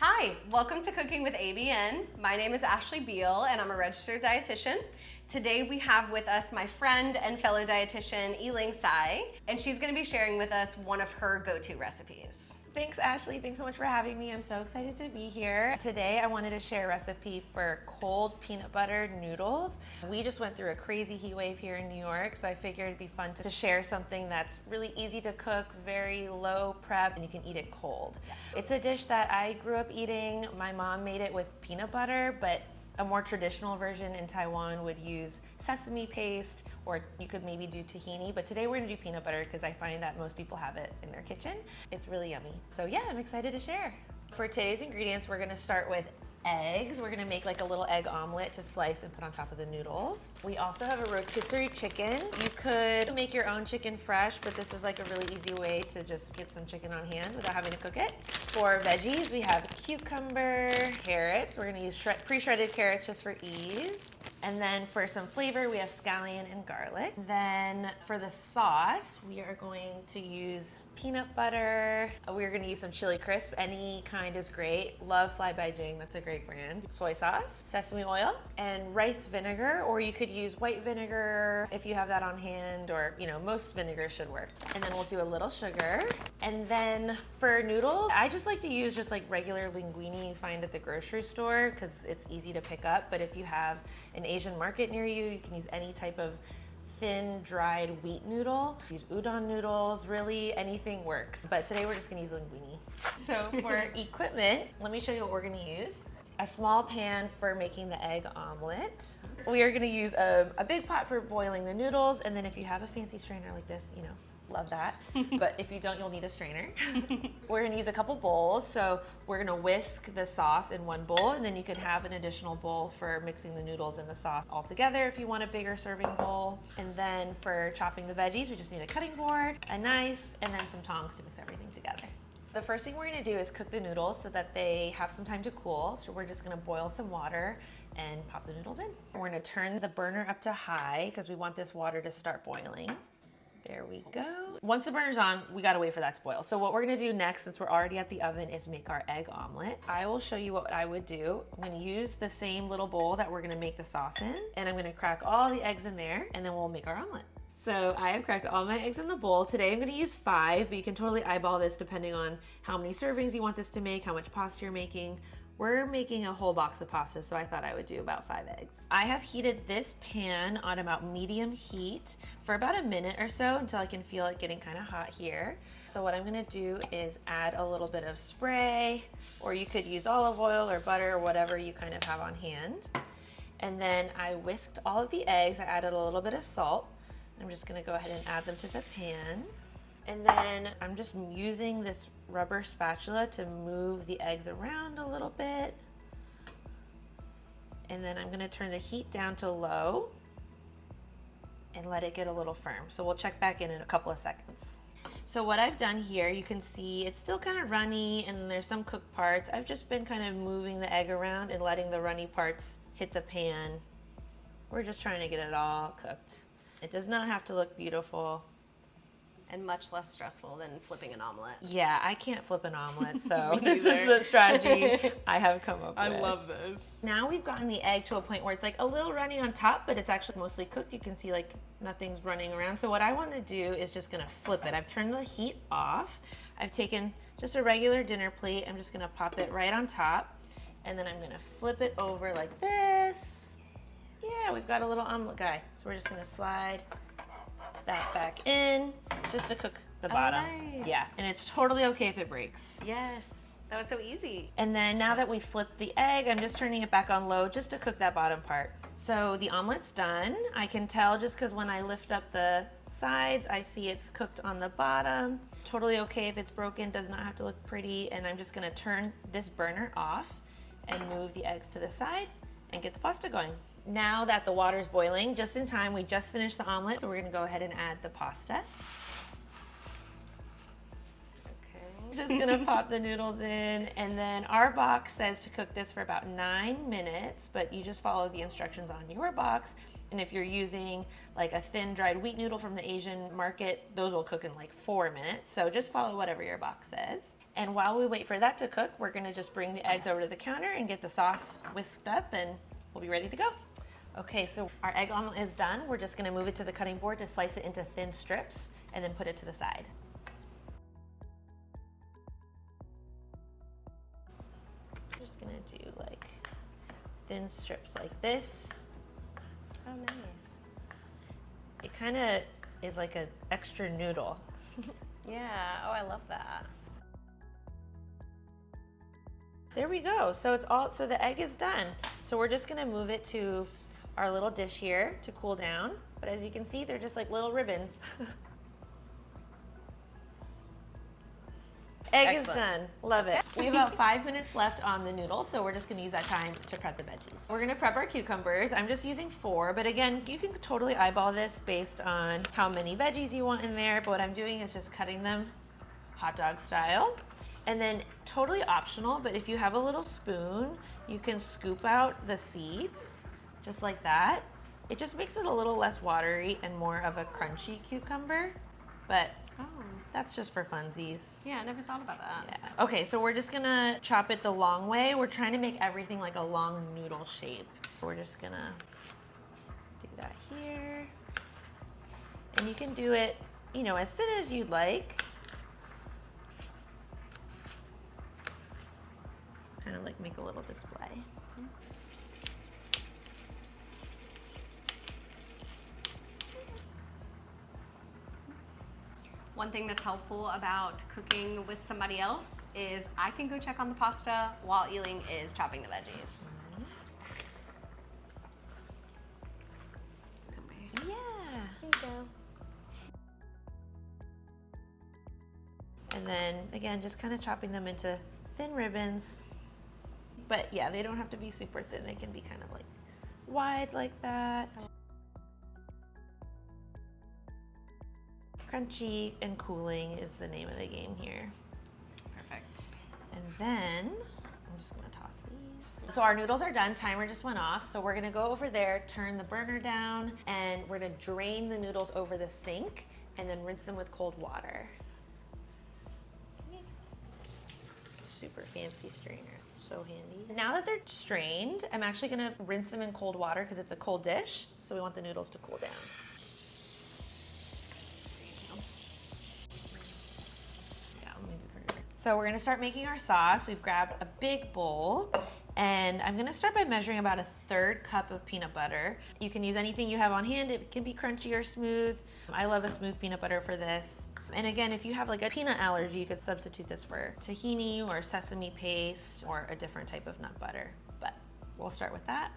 Hi, welcome to Cooking with ABN. My name is Ashley Beal and I'm a registered dietitian. Today we have with us my friend and fellow dietitian, Eling Tsai, and she's gonna be sharing with us one of her go-to recipes. Thanks, Ashley. Thanks so much for having me. I'm so excited to be here. Today, I wanted to share a recipe for cold peanut butter noodles. We just went through a crazy heat wave here in New York, so I figured it'd be fun to share something that's really easy to cook, very low prep, and you can eat it cold. Yes. It's a dish that I grew up eating. My mom made it with peanut butter, but a more traditional version in Taiwan would use sesame paste, or you could maybe do tahini, but today we're gonna do peanut butter because I find that most people have it in their kitchen. It's really yummy. So yeah, I'm excited to share. For today's ingredients, we're gonna start with eggs. We're gonna make like a little egg omelet to slice and put on top of the noodles. We also have a rotisserie chicken. You could make your own chicken fresh, but this is like a really easy way to just get some chicken on hand without having to cook it. For veggies, we have cucumber, carrots. We're gonna use pre-shredded carrots just for ease. And then for some flavor, we have scallion and garlic. Then for the sauce, we are going to use peanut butter. We're gonna use some chili crisp. Any kind is great. Love Fly by Jing, that's a great brand. Soy sauce, sesame oil, and rice vinegar, or you could use white vinegar if you have that on hand, or most vinegar should work. And then we'll do a little sugar. And then for noodles, I just like to use just like regular linguine you find at the grocery store because it's easy to pick up. But if you have an Asian market near you, you can use any type of thin dried wheat noodle. Use udon noodles, really anything works. But today we're just gonna use linguine. So for equipment, let me show you what we're gonna use. A small pan for making the egg omelet. We are gonna use a big pot for boiling the noodles, and then if you have a fancy strainer like this, love that. But if you don't, you'll need a strainer. We're gonna use a couple bowls. So we're gonna whisk the sauce in one bowl, and then you could have an additional bowl for mixing the noodles and the sauce all together if you want a bigger serving bowl. And then for chopping the veggies, we just need a cutting board, a knife, and then some tongs to mix everything together. The first thing we're gonna do is cook the noodles so that they have some time to cool. So we're just gonna boil some water and pop the noodles in. We're gonna turn the burner up to high because we want this water to start boiling. There we go. Once the burner's on, we gotta wait for that to boil. So what we're gonna do next, since we're already at the oven, is make our egg omelet. I will show you what I would do. I'm gonna use the same little bowl that we're gonna make the sauce in, and I'm gonna crack all the eggs in there, and then we'll make our omelet. So I have cracked all my eggs in the bowl. Today I'm gonna use 5, but you can totally eyeball this depending on how many servings you want this to make, how much pasta you're making. We're making a whole box of pasta, so I thought I would do about 5 eggs. I have heated this pan on about medium heat for about a minute or so until I can feel it getting kind of hot here. So what I'm gonna do is add a little bit of spray, or you could use olive oil or butter or whatever you kind of have on hand. And then I whisked all of the eggs. I added a little bit of salt. I'm just gonna go ahead and add them to the pan. And then I'm just using this rubber spatula to move the eggs around a little bit. And then I'm gonna turn the heat down to low and let it get a little firm. So we'll check back in a couple of seconds. So what I've done here, you can see it's still kind of runny and there's some cooked parts. I've just been kind of moving the egg around and letting the runny parts hit the pan. We're just trying to get it all cooked. It does not have to look beautiful. And much less stressful than flipping an omelet. Yeah, I can't flip an omelet, so this is the strategy I have come up with. I love this. Now we've gotten the egg to a point where it's like a little runny on top, but it's actually mostly cooked. You can see like nothing's running around. So what I want to do is just gonna flip it. I've turned the heat off. I've taken just a regular dinner plate. I'm just gonna pop it right on top, and then I'm gonna flip it over like this. Yeah, we've got a little omelet guy. So we're just gonna slide that back in just to cook the bottom. Nice. Yeah, and it's totally okay if it breaks. Yes, that was so easy. And then now that we flipped the egg, I'm just turning it back on low just to cook that bottom part. So the omelet's done. I can tell just because when I lift up the sides, I see it's cooked on the bottom. Totally okay if it's broken, does not have to look pretty. And I'm just gonna turn this burner off and move the eggs to the side and get the pasta going. Now that the water's boiling, just in time, we just finished the omelet, so we're gonna go ahead and add the pasta. Okay. Just gonna pop the noodles in, and then our box says to cook this for about 9 minutes, but you just follow the instructions on your box And if you're using like a thin dried wheat noodle from the Asian market, those will cook in like 4 minutes. So just follow whatever your box says. And while we wait for that to cook, we're gonna just bring the eggs over to the counter and get the sauce whisked up, and we'll be ready to go. Okay, so our egg omelet is done. We're just gonna move it to the cutting board to slice it into thin strips and then put it to the side. I'm just gonna do like thin strips like this. Oh, nice. It kind of is like an extra noodle. Yeah, oh, I love that. There we go. So so the egg is done. So we're just gonna move it to our little dish here to cool down. But as you can see, they're just like little ribbons. Egg is done. Love it. We have about 5 minutes left on the noodles, so we're just gonna use that time to prep the veggies. We're gonna prep our cucumbers. I'm just using 4, but again, you can totally eyeball this based on how many veggies you want in there, but what I'm doing is just cutting them hot dog style. And then totally optional, but if you have a little spoon, you can scoop out the seeds, just like that. It just makes it a little less watery and more of a crunchy cucumber, but that's just for funsies. Yeah, I never thought about that. Yeah. Okay, so we're just gonna chop it the long way. We're trying to make everything like a long noodle shape. We're just gonna do that here. And you can do it, you know, as thin as you'd like. Kind of like make a little display. One thing that's helpful about cooking with somebody else is I can go check on the pasta while Eling is chopping the veggies. Yeah. There you go. And then again, just kind of chopping them into thin ribbons. But yeah, they don't have to be super thin. They can be kind of like wide like that. Crunchy and cooling is the name of the game here. Perfect. And then I'm just gonna toss these. So our noodles are done, timer just went off. So we're gonna go over there, turn the burner down, and we're gonna drain the noodles over the sink and then rinse them with cold water. Super fancy strainer, so handy. Now that they're strained, I'm actually gonna rinse them in cold water because it's a cold dish, so we want the noodles to cool down. So we're gonna start making our sauce. We've grabbed a big bowl, and I'm gonna start by measuring about a 1/3 cup of peanut butter. You can use anything you have on hand. It can be crunchy or smooth. I love a smooth peanut butter for this. And again, if you have like a peanut allergy, you could substitute this for tahini or sesame paste or a different type of nut butter. But we'll start with that.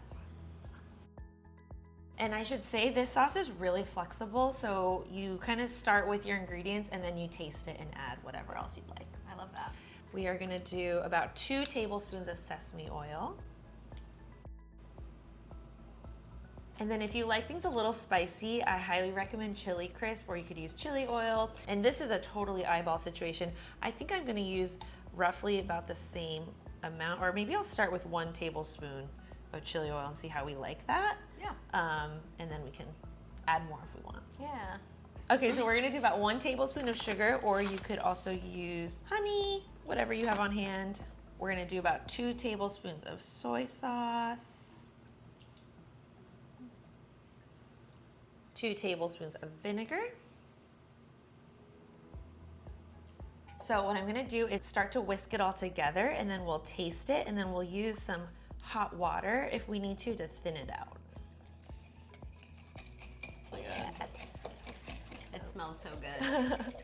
And I should say this sauce is really flexible, so you kind of start with your ingredients and then you taste it and add whatever else you'd like. I love that. We are gonna do about 2 tablespoons of sesame oil. And then if you like things a little spicy, I highly recommend chili crisp, or you could use chili oil. And this is a totally eyeball situation. I think I'm gonna use roughly about the same amount, or maybe I'll start with 1 tablespoon of chili oil and see how we like that. Yeah. And then we can add more if we want. Yeah. Okay, so we're gonna do about 1 tablespoon of sugar, or you could also use honey, whatever you have on hand. We're gonna do about 2 tablespoons of soy sauce, 2 tablespoons of vinegar. So what I'm gonna do is start to whisk it all together, and then we'll taste it, and then we'll use some hot water if we need to thin it out. It smells so good.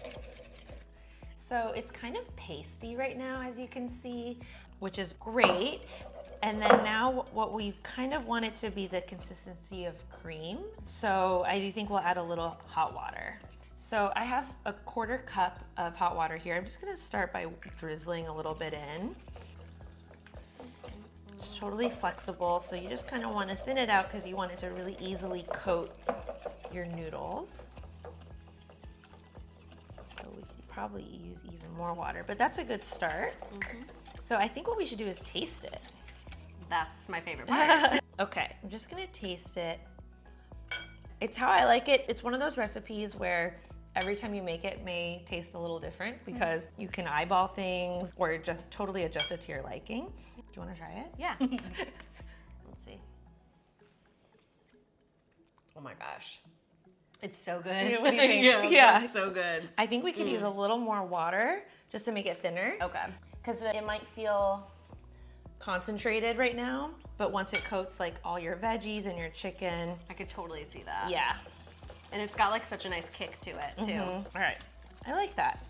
So it's kind of pasty right now, as you can see, which is great. And then now what we kind of want it to be the consistency of cream. So I do think we'll add a little hot water. So I have a 1/4 cup of hot water here. I'm just gonna start by drizzling a little bit in. It's totally flexible, so you just kind of want to thin it out because you want it to really easily coat your noodles. So we could probably use even more water, but that's a good start. So I think what we should do is taste it. That's my favorite part. Okay, I'm just gonna taste it. It's how I like it. It's one of those recipes where every time you make it may taste a little different because you can eyeball things or just totally adjust it to your liking. Do you want to try it? Yeah. Let's see. Oh my gosh. It's so good. What do you think? Yeah, that's so good. I think we could use a little more water just to make it thinner. Okay. Because it might feel concentrated right now, but once it coats like all your veggies and your chicken. I could totally see that. Yeah. And it's got like such a nice kick to it too. All right. I like that.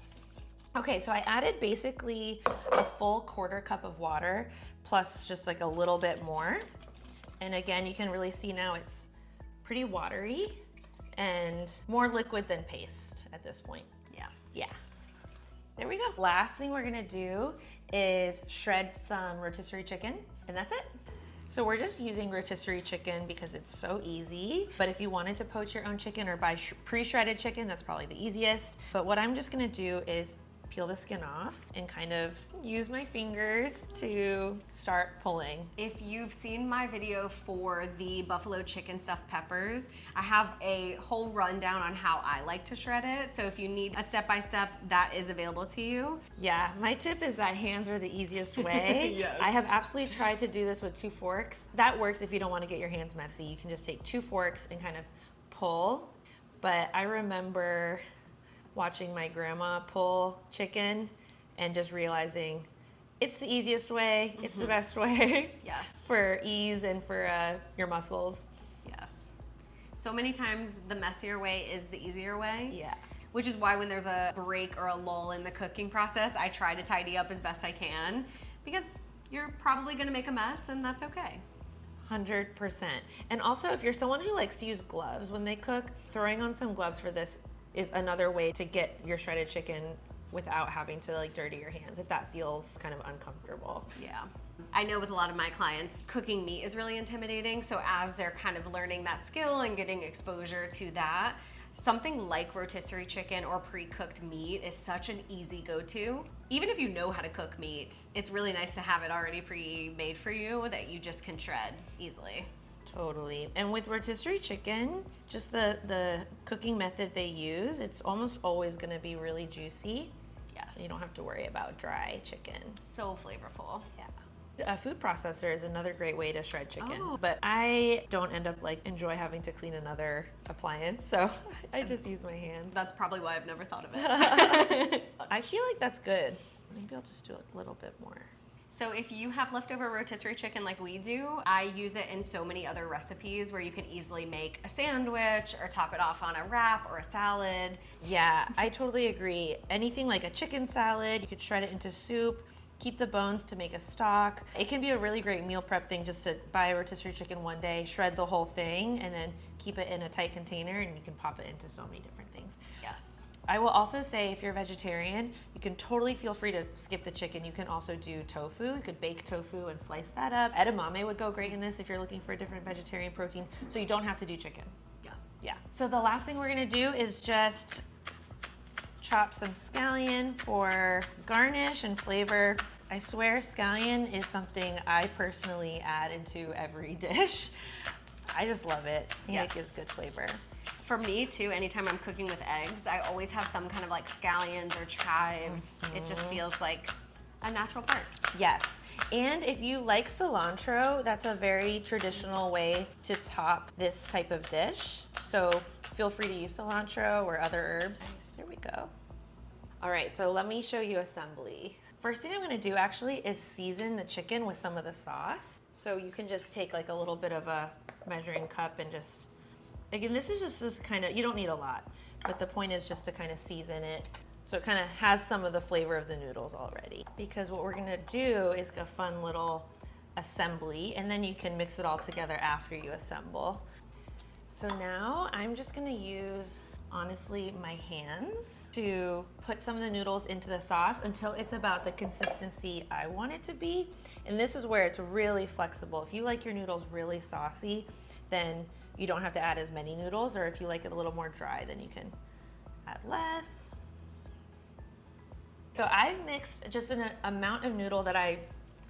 Okay, so I added basically a full 1/4 cup of water plus just like a little bit more. And again, you can really see now it's pretty watery and more liquid than paste at this point. Yeah. Yeah. There we go. Last thing we're gonna do is shred some rotisserie chicken, and that's it. So we're just using rotisserie chicken because it's so easy. But if you wanted to poach your own chicken or buy pre-shredded chicken, that's probably the easiest. But what I'm just gonna do is peel the skin off and kind of use my fingers to start pulling. If you've seen my video for the buffalo chicken stuffed peppers, I have a whole rundown on how I like to shred it. So if you need a step-by-step, that is available to you. Yeah, my tip is that hands are the easiest way. Yes. I have absolutely tried to do this with 2 forks. That works if you don't want to get your hands messy. You can just take 2 forks and kind of pull. But I remember watching my grandma pull chicken and just realizing it's the easiest way, it's the best way. Yes. For ease and for your muscles. Yes. So many times the messier way is the easier way. Yeah. Which is why when there's a break or a lull in the cooking process, I try to tidy up as best I can because you're probably gonna make a mess and that's okay. 100%. And also if you're someone who likes to use gloves when they cook, throwing on some gloves for this is another way to get your shredded chicken without having to like dirty your hands if that feels kind of uncomfortable. Yeah. I know with a lot of my clients, cooking meat is really intimidating. So as they're kind of learning that skill and getting exposure to that, something like rotisserie chicken or pre-cooked meat is such an easy go-to. Even if you know how to cook meat, it's really nice to have it already pre-made for you that you just can shred easily. Totally. And with rotisserie chicken, just the cooking method they use, it's almost always going to be really juicy. Yes. You don't have to worry about dry chicken. So flavorful. Yeah. A food processor is another great way to shred chicken, Oh. but I don't end up like enjoy having to clean another appliance, so I just use my hands. That's probably why I've never thought of it. I feel like that's good. Maybe I'll just do a little bit more. So if you have leftover rotisserie chicken like we do, I use it in so many other recipes where you can easily make a sandwich or top it off on a wrap or a salad. Yeah, I totally agree. Anything like a chicken salad, you could shred it into soup, keep the bones to make a stock. It can be a really great meal prep thing just to buy a rotisserie chicken one day, shred the whole thing, and then keep it in a tight container and you can pop it into so many different things. Yes. I will also say if you're a vegetarian, you can totally feel free to skip the chicken. You can also do tofu. You could bake tofu and slice that up. Edamame would go great in this if you're looking for a different vegetarian protein, so you don't have to do chicken. Yeah. Yeah. So the last thing we're gonna do is just chop some scallion for garnish and flavor. I swear scallion is something I personally add into every dish. I just love it. I think it gives good flavor. For me too, anytime I'm cooking with eggs, I always have some kind of like scallions or chives. It just feels like a natural part. Yes. And if you like cilantro, that's a very traditional way to top this type of dish. So feel free to use cilantro or other herbs. Nice. Here we go. All right, so let me show you assembly. First thing I'm gonna do actually is season the chicken with some of the sauce. So you can just take like a little bit of a measuring cup and just, again, this is just kind of, you don't need a lot, but the point is just to kind of season it so it kind of has some of the flavor of the noodles already. Because what we're gonna do is a fun little assembly, and then you can mix it all together after you assemble. So now I'm just gonna use, honestly, my hands to put some of the noodles into the sauce until it's about the consistency I want it to be. And this is where it's really flexible. If you like your noodles really saucy, then you don't have to add as many noodles, or if you like it a little more dry, then you can add less. So I've mixed just an amount of noodle that I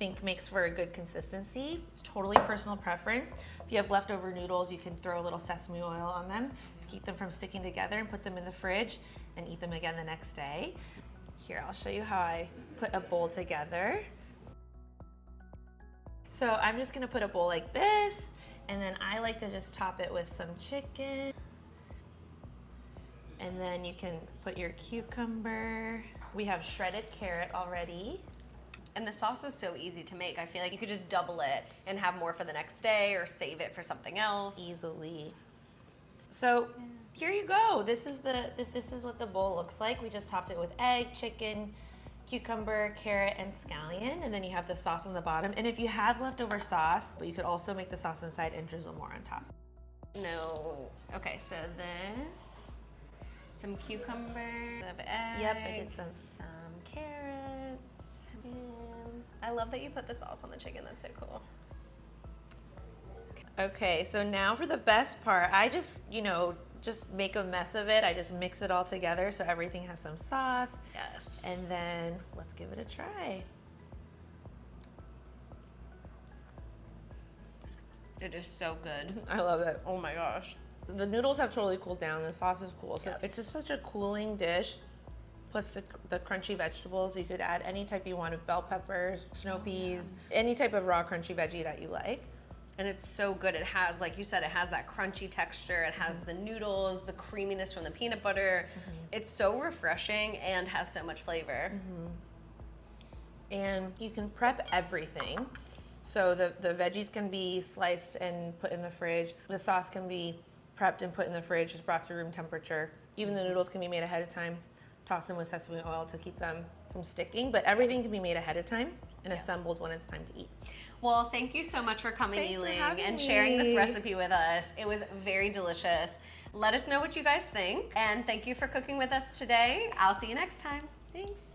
think makes for a good consistency. It's totally personal preference. If you have leftover noodles, you can throw a little sesame oil on them to keep them from sticking together and put them in the fridge and eat them again the next day. Here, I'll show you how I put a bowl together. So I'm just gonna put a bowl like this, and then I like to just top it with some chicken. And then you can put your cucumber. We have shredded carrot already. And the sauce was so easy to make. I feel like you could just double it and have more for the next day or save it for something else. Easily. So here you go. This is what the bowl looks like. We just topped it with egg, chicken, cucumber, carrot, and scallion, and then you have the sauce on the bottom. And if you have leftover sauce, but you could also make the sauce inside and drizzle more on top. No. Okay, so this, some cucumber, of egg. Yep, I did some carrots. And I love that you put the sauce on the chicken. That's so cool. Okay, so now for the best part, I just make a mess of it. I just mix it all together so everything has some sauce. Yes. And then let's give it a try. It is so good. I love it. Oh my gosh. The noodles have totally cooled down. The sauce is cool. So Yes. it's just such a cooling dish. Plus the crunchy vegetables. You could add any type you want of bell peppers, snow peas, any type of raw crunchy veggie that you like. And it's so good. It has, like you said, it has that crunchy texture. It has the noodles, the creaminess from the peanut butter. It's so refreshing and has so much flavor. And you can prep everything. So the veggies can be sliced and put in the fridge. The sauce can be prepped and put in the fridge, just brought to room temperature. Even the noodles can be made ahead of time. Toss them with sesame oil to keep them from sticking, but everything can be made ahead of time and assembled when it's time to eat. Well, thank you so much for coming, Thanks for Eling, having and me. sharing this recipe with us. It was very delicious. Let us know what you guys think, and thank you for cooking with us today. I'll see you next time. Thanks.